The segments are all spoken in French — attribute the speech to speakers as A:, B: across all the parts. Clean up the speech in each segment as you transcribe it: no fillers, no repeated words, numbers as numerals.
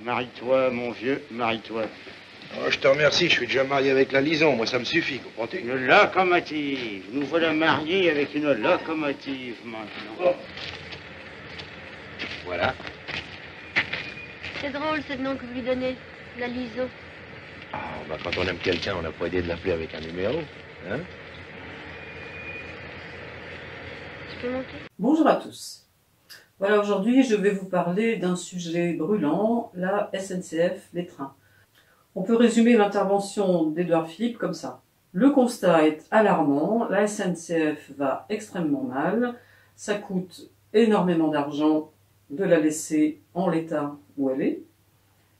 A: Marie-toi, mon vieux, marie-toi.
B: Oh, je te remercie, je suis déjà marié avec la Lison, moi ça me suffit, comprends-tu?
A: Une locomotive. Nous voilà mariés avec une locomotive maintenant.
B: Oh. Voilà.
C: C'est drôle, ce nom que vous lui donnez, la Lison.
B: Ah, bah quand on aime quelqu'un, on n'a pas idée de l'appeler avec un numéro, hein?
C: Tu peux monter?
D: Bonjour à tous. Voilà, aujourd'hui je vais vous parler d'un sujet brûlant, la SNCF, les trains. On peut résumer l'intervention d'Édouard Philippe comme ça. Le constat est alarmant, la SNCF va extrêmement mal, ça coûte énormément d'argent de la laisser en l'état où elle est,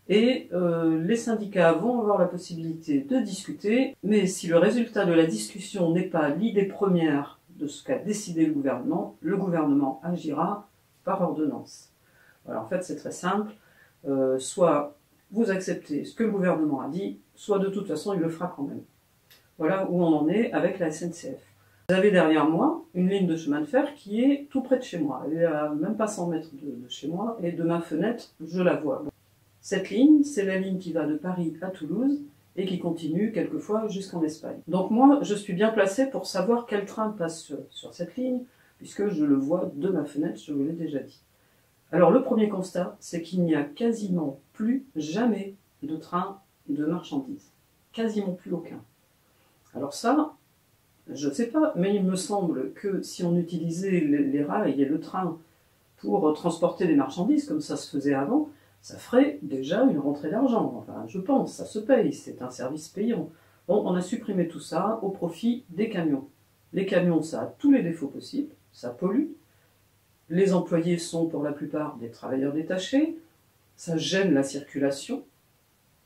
D: et les syndicats vont avoir la possibilité de discuter, mais si le résultat de la discussion n'est pas l'idée première de ce qu'a décidé le gouvernement agira par ordonnance. Voilà, en fait, c'est très simple. Soit vous acceptez ce que le gouvernement a dit, soit de toute façon, il le fera quand même. Voilà où on en est avec la SNCF. Vous avez derrière moi une ligne de chemin de fer qui est tout près de chez moi. Elle est à même pas 100 mètres de chez moi, et de ma fenêtre, je la vois. Cette ligne, c'est la ligne qui va de Paris à Toulouse, et qui continue quelquefois jusqu'en Espagne. Donc moi, je suis bien placé pour savoir quel train passe sur cette ligne, puisque je le vois de ma fenêtre, je vous l'ai déjà dit. Alors le premier constat, c'est qu'il n'y a quasiment plus jamais de train de marchandises. Quasiment plus aucun. Alors ça, je ne sais pas, mais il me semble que si on utilisait les rails et le train pour transporter des marchandises, comme ça se faisait avant, ça ferait déjà une rentrée d'argent. Enfin, je pense, ça se paye, c'est un service payant. Bon, on a supprimé tout ça au profit des camions. Les camions, ça a tous les défauts possibles, ça pollue. Les employés sont pour la plupart des travailleurs détachés, ça gêne la circulation.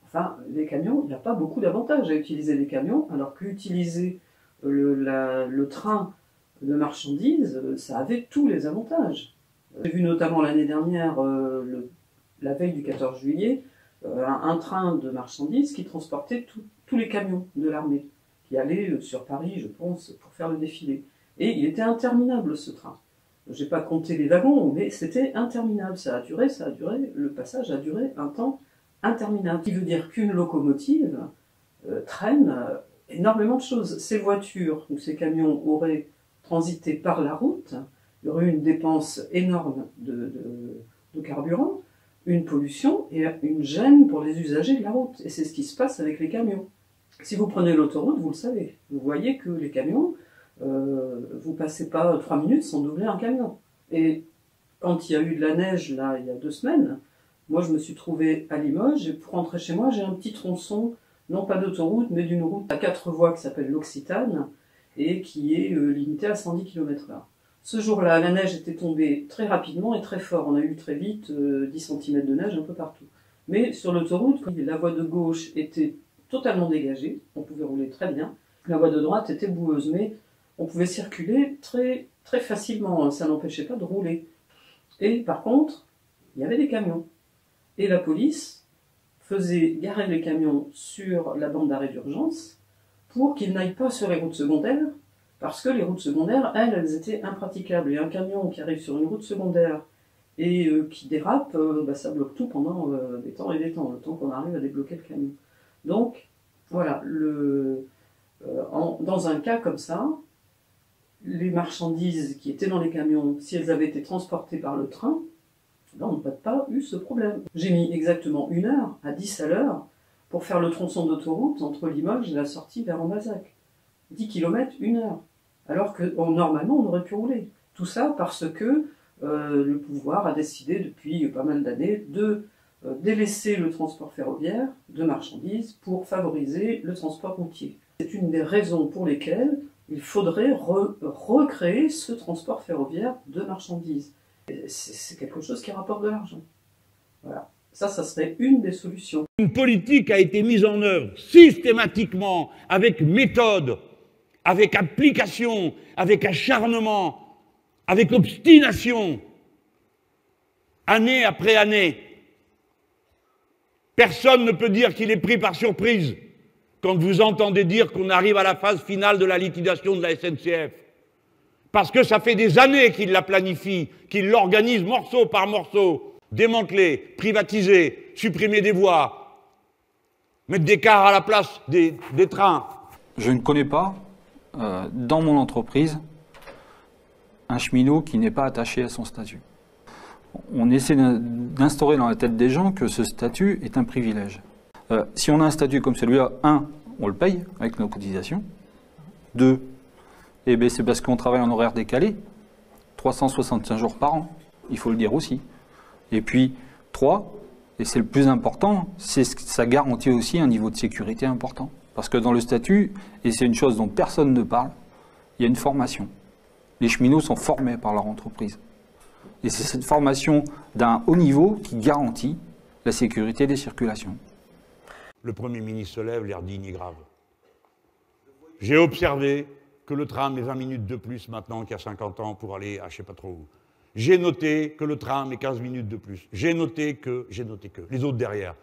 D: Enfin, les camions, il n'y a pas beaucoup d'avantages à utiliser les camions, alors qu'utiliser le train de marchandises, ça avait tous les avantages. J'ai vu notamment l'année dernière, la veille du 14 juillet, un train de marchandises qui transportait tous les camions de l'armée, qui allaient sur Paris, je pense, pour faire le défilé. Et il était interminable, ce train. Je n'ai pas compté les wagons, mais c'était interminable. Ça a duré, le passage a duré un temps interminable. Ce qui veut dire qu'une locomotive traîne énormément de choses. Ces voitures ou ces camions auraient transité par la route, il y aurait eu une dépense énorme de carburant, une pollution et une gêne pour les usagers de la route. Et c'est ce qui se passe avec les camions. Si vous prenez l'autoroute, vous le savez. Vous voyez que les camions, vous passez pas 3 minutes sans doubler un camion. Et quand il y a eu de la neige, là, il y a 2 semaines, moi je me suis trouvé à Limoges, et pour rentrer chez moi, j'ai un petit tronçon, non pas d'autoroute, mais d'une route à 4 voies qui s'appelle l'Occitane, et qui est limitée à 110 km/h. Ce jour-là, la neige était tombée très rapidement et très fort. On a eu très vite 10 cm de neige un peu partout. Mais sur l'autoroute, la voie de gauche était totalement dégagée, on pouvait rouler très bien. La voie de droite était boueuse, mais on pouvait circuler très, très facilement, ça n'empêchait pas de rouler. Et par contre, il y avait des camions. Et la police faisait garer les camions sur la bande d'arrêt d'urgence pour qu'ils n'aillent pas sur les routes secondaires, parce que les routes secondaires, elles étaient impraticables. Et un camion qui arrive sur une route secondaire et qui dérape, ça bloque tout pendant des temps et des temps, le temps qu'on arrive à débloquer le camion. Donc, voilà, dans un cas comme ça, les marchandises qui étaient dans les camions, si elles avaient été transportées par le train, là, on n'aurait pas eu ce problème. J'ai mis exactement 1 heure, à 10 à l'heure, pour faire le tronçon d'autoroute entre Limoges et la sortie vers Ambazac. 10 km, 1 heure. Alors que normalement, on aurait pu rouler. Tout ça parce que le pouvoir a décidé depuis pas mal d'années de délaisser le transport ferroviaire de marchandises pour favoriser le transport routier. C'est une des raisons pour lesquelles il faudrait recréer ce transport ferroviaire de marchandises. C'est quelque chose qui rapporte de l'argent. Voilà. Ça serait une des solutions.
E: Une politique a été mise en œuvre systématiquement, avec méthode, avec application, avec acharnement, avec obstination, année après année. Personne ne peut dire qu'il est pris par surprise quand vous entendez dire qu'on arrive à la phase finale de la liquidation de la SNCF. Parce que ça fait des années qu'il la planifie, qu'il l'organise morceau par morceau. démanteler, privatiser, supprimer des voies, mettre des cars à la place des trains.
F: Je ne connais pas, dans mon entreprise, un cheminot qui n'est pas attaché à son statut. On essaie d'instaurer dans la tête des gens que ce statut est un privilège. Si on a un statut comme celui-là, 1, on le paye avec nos cotisations. 2, eh bien c'est parce qu'on travaille en horaire décalé, 365 jours par an, il faut le dire aussi. Et puis 3, et c'est le plus important, c'est que ça garantit aussi un niveau de sécurité important. Parce que dans le statut, et c'est une chose dont personne ne parle, il y a une formation. Les cheminots sont formés par leur entreprise. Et c'est cette formation d'un haut niveau qui garantit la sécurité des circulations.
E: Le Premier ministre se lève, l'air digne et grave. J'ai observé que le train met 20 minutes de plus maintenant qu'il y a 50 ans pour aller à je ne sais pas trop où. J'ai noté que le train met 15 minutes de plus. J'ai noté que, les autres derrière.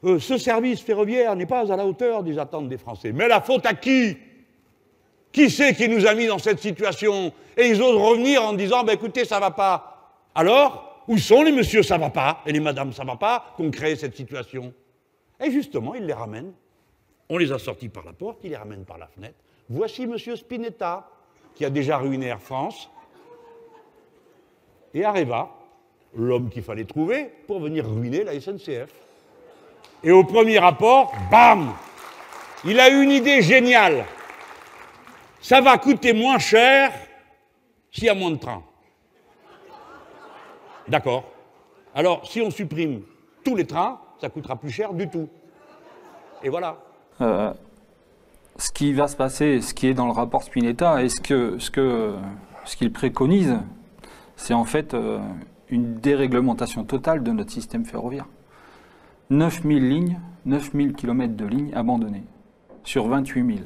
E: Ce service ferroviaire n'est pas à la hauteur des attentes des Français. Mais la faute à qui? Qui c'est qui nous a mis dans cette situation? Et ils osent revenir en disant, bah, écoutez, ça va pas. Alors, où sont les messieurs ça va pas et les madames ça va pas qui ont créé cette situation? Et justement, ils les ramènent. On les a sortis par la porte, ils les ramènent par la fenêtre. Voici monsieur Spinetta, qui a déjà ruiné Air France, et Areva, l'homme qu'il fallait trouver pour venir ruiner la SNCF. Et au premier rapport, bam! Il a eu une idée géniale. Ça va coûter moins cher s'il y a moins de trains. D'accord. Alors, si on supprime tous les trains, ça coûtera plus cher du tout. Et voilà.
F: Ce qui va se passer, ce qui est dans le rapport Spinetta et ce qu'il préconise, c'est en fait une déréglementation totale de notre système ferroviaire. 9000 lignes, 9000 km de lignes abandonnées sur 28 000.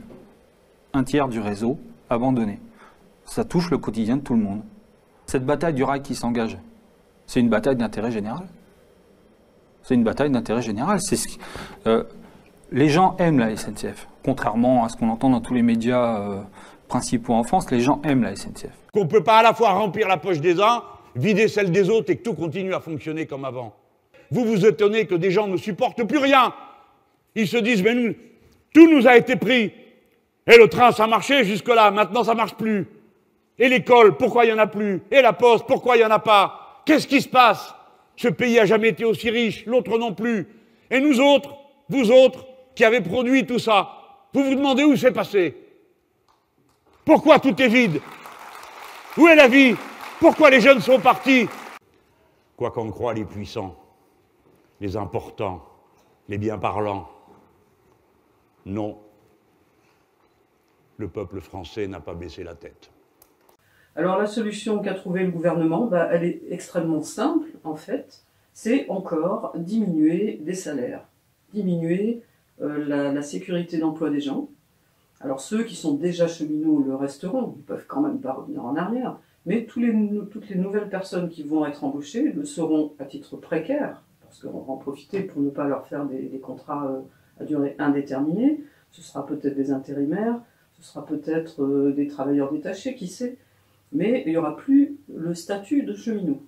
F: Un tiers du réseau abandonné. Ça touche le quotidien de tout le monde. Cette bataille du rail qui s'engage, c'est une bataille d'intérêt général. C'est une bataille d'intérêt général. Les gens aiment la SNCF. Contrairement à ce qu'on entend dans tous les médias principaux en France, les gens aiment la SNCF.
E: Qu'on ne peut pas à la fois remplir la poche des uns, vider celle des autres et que tout continue à fonctionner comme avant. Vous vous étonnez que des gens ne supportent plus rien. Ils se disent, mais nous, tout nous a été pris. Et le train, ça marchait jusque-là, maintenant ça marche plus. Et l'école, pourquoi il n'y en a plus? Et la poste, pourquoi il n'y en a pas? Qu'est-ce qui se passe? Ce pays n'a jamais été aussi riche, l'autre non plus. Et nous autres, vous autres, qui avez produit tout ça, vous vous demandez où c'est passé? Pourquoi tout est vide? Où est la vie? Pourquoi les jeunes sont partis? Quoi qu'en croient les puissants, les importants, les bien parlants, non. Le peuple français n'a pas baissé la tête.
D: Alors la solution qu'a trouvée le gouvernement, elle est extrêmement simple en fait. C'est encore diminuer les salaires, diminuer la sécurité d'emploi des gens. Alors ceux qui sont déjà cheminots le resteront, ils peuvent quand même pas revenir en arrière, mais toutes les nouvelles personnes qui vont être embauchées le seront à titre précaire, parce qu'on va en profiter pour ne pas leur faire des contrats à durée indéterminée. Ce sera peut-être des intérimaires, ce sera peut-être des travailleurs détachés, qui sait. Mais il n'y aura plus le statut de cheminot.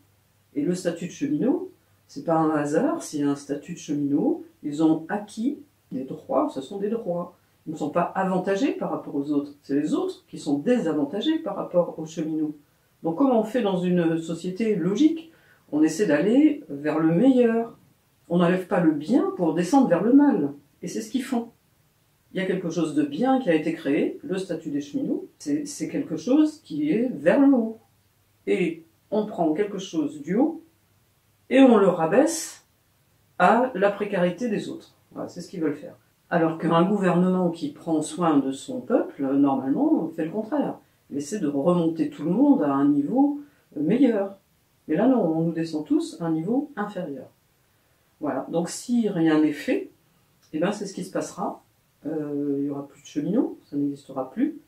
D: Et le statut de cheminot, c'est pas un hasard, s'il y a un statut de cheminot, ils ont acquis des droits, ce sont des droits. Ils ne sont pas avantagés par rapport aux autres, c'est les autres qui sont désavantagés par rapport aux cheminots. Donc comment on fait dans une société logique? On essaie d'aller vers le meilleur. On n'enlève pas le bien pour descendre vers le mal. Et c'est ce qu'ils font. Il y a quelque chose de bien qui a été créé, le statut des cheminots, c'est quelque chose qui est vers le haut. Et on prend quelque chose du haut et on le rabaisse à la précarité des autres. Voilà, c'est ce qu'ils veulent faire. Alors qu'un gouvernement qui prend soin de son peuple, normalement, fait le contraire. Il essaie de remonter tout le monde à un niveau meilleur. Mais là, non, on nous descend tous à un niveau inférieur. Voilà, donc si rien n'est fait, eh ben, c'est ce qui se passera. Il n'y aura plus de cheminots, ça n'existera plus.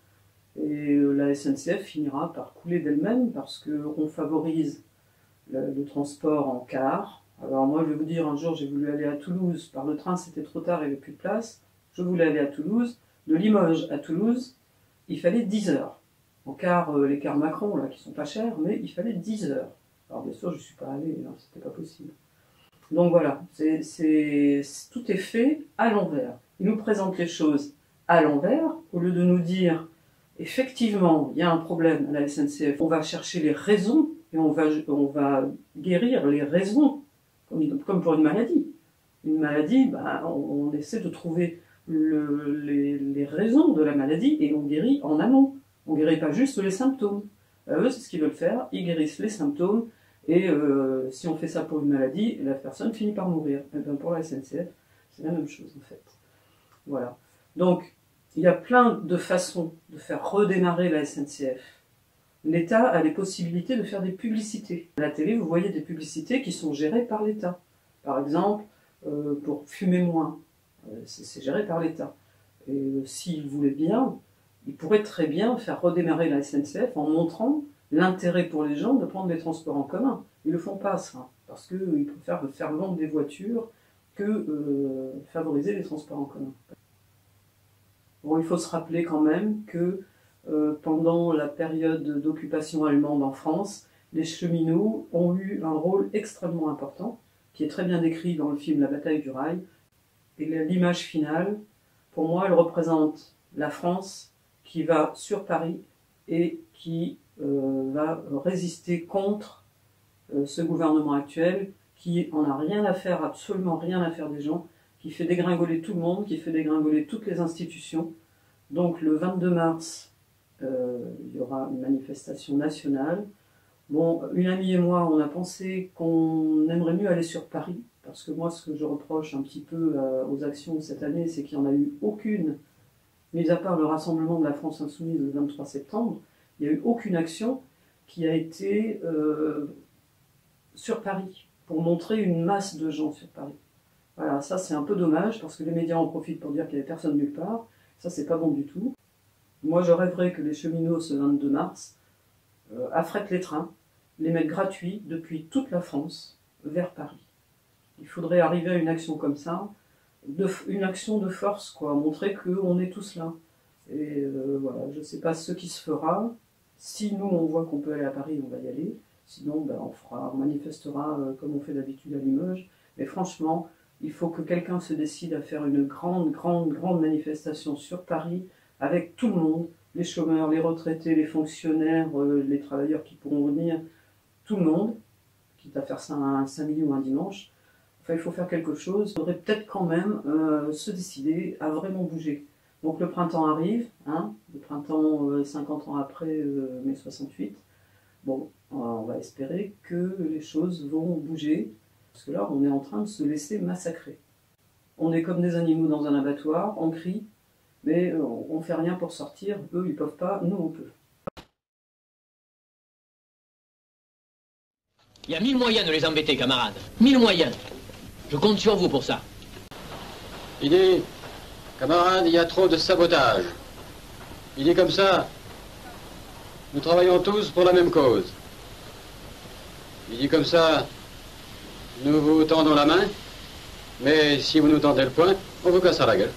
D: Et la SNCF finira par couler d'elle-même parce qu'on favorise le transport en car. Alors moi je vais vous dire, un jour j'ai voulu aller à Toulouse, par le train c'était trop tard, il n'y avait plus de place. Je voulais aller à Toulouse, de Limoges à Toulouse, il fallait 10 heures. En car, les cars Macron là qui sont pas chers, mais il fallait 10 heures. Alors bien sûr, je ne suis pas allée, c'était pas possible. Donc voilà, tout est fait à l'envers. Ils nous présentent les choses à l'envers, au lieu de nous dire, effectivement, il y a un problème à la SNCF, on va chercher les raisons, et on va guérir les raisons, comme pour une maladie. Une maladie, on essaie de trouver les raisons de la maladie, et on guérit en amont. On ne guérit pas juste les symptômes. Eux, c'est ce qu'ils veulent faire, ils guérissent les symptômes, et si on fait ça pour une maladie, la personne finit par mourir. Et bien pour la SNCF, c'est la même chose en fait. Voilà. Donc, il y a plein de façons de faire redémarrer la SNCF. L'État a les possibilités de faire des publicités. À la télé, vous voyez des publicités qui sont gérées par l'État. Par exemple, pour fumer moins, c'est géré par l'État. Et s'il voulait bien, il pourrait très bien faire redémarrer la SNCF en montrant l'intérêt pour les gens de prendre les transports en commun. Ils ne le font pas, ça, parce qu'ils préfèrent faire vendre des voitures que favoriser les transports en commun. Bon, il faut se rappeler quand même que pendant la période d'occupation allemande en France, les cheminots ont eu un rôle extrêmement important, qui est très bien décrit dans le film La bataille du rail. Et l'image finale, pour moi, elle représente la France qui va sur Paris et qui va résister contre ce gouvernement actuel qui en a rien à faire, absolument rien à faire des gens, qui fait dégringoler tout le monde, qui fait dégringoler toutes les institutions. Donc le 22 mars, il y aura une manifestation nationale. Bon, une amie et moi, on a pensé qu'on aimerait mieux aller sur Paris, parce que moi, ce que je reproche un petit peu aux actions de cette année, c'est qu'il n'y en a eu aucune, mis à part le rassemblement de la France Insoumise le 23 septembre, il n'y a eu aucune action qui a été sur Paris, pour montrer une masse de gens sur Paris. Voilà, ça c'est un peu dommage, parce que les médias en profitent pour dire qu'il n'y avait personne nulle part. Ça, c'est pas bon du tout. Moi, je rêverais que les cheminots, ce 22 mars, affrètent les trains, les mettent gratuits depuis toute la France vers Paris. Il faudrait arriver à une action comme ça, une action de force, quoi, montrer qu'on est tous là. Et voilà, je ne sais pas ce qui se fera. Si nous, on voit qu'on peut aller à Paris, on va y aller. Sinon, on manifestera comme on fait d'habitude à Limoges. Mais franchement, il faut que quelqu'un se décide à faire une grande manifestation sur Paris avec tout le monde, les chômeurs, les retraités, les fonctionnaires, les travailleurs qui pourront venir, tout le monde, quitte à faire ça un samedi ou un dimanche. Enfin, il faut faire quelque chose. Il faudrait peut-être quand même se décider à vraiment bouger. Donc le printemps arrive, le printemps 50 ans après mai 68. Bon, on va espérer que les choses vont bouger. Parce que là, on est en train de se laisser massacrer. On est comme des animaux dans un abattoir, on crie, mais on ne fait rien pour sortir. Eux, ils ne peuvent pas, nous, on peut.
G: Il y a 1000 moyens de les embêter, camarades. 1000 moyens. Je compte sur vous pour ça.
H: Il dit, camarades, il y a trop de sabotage. Il dit comme ça, nous travaillons tous pour la même cause. Il dit comme ça, nous vous tendons la main, mais si vous nous tendez le poing, on vous cassera la gueule.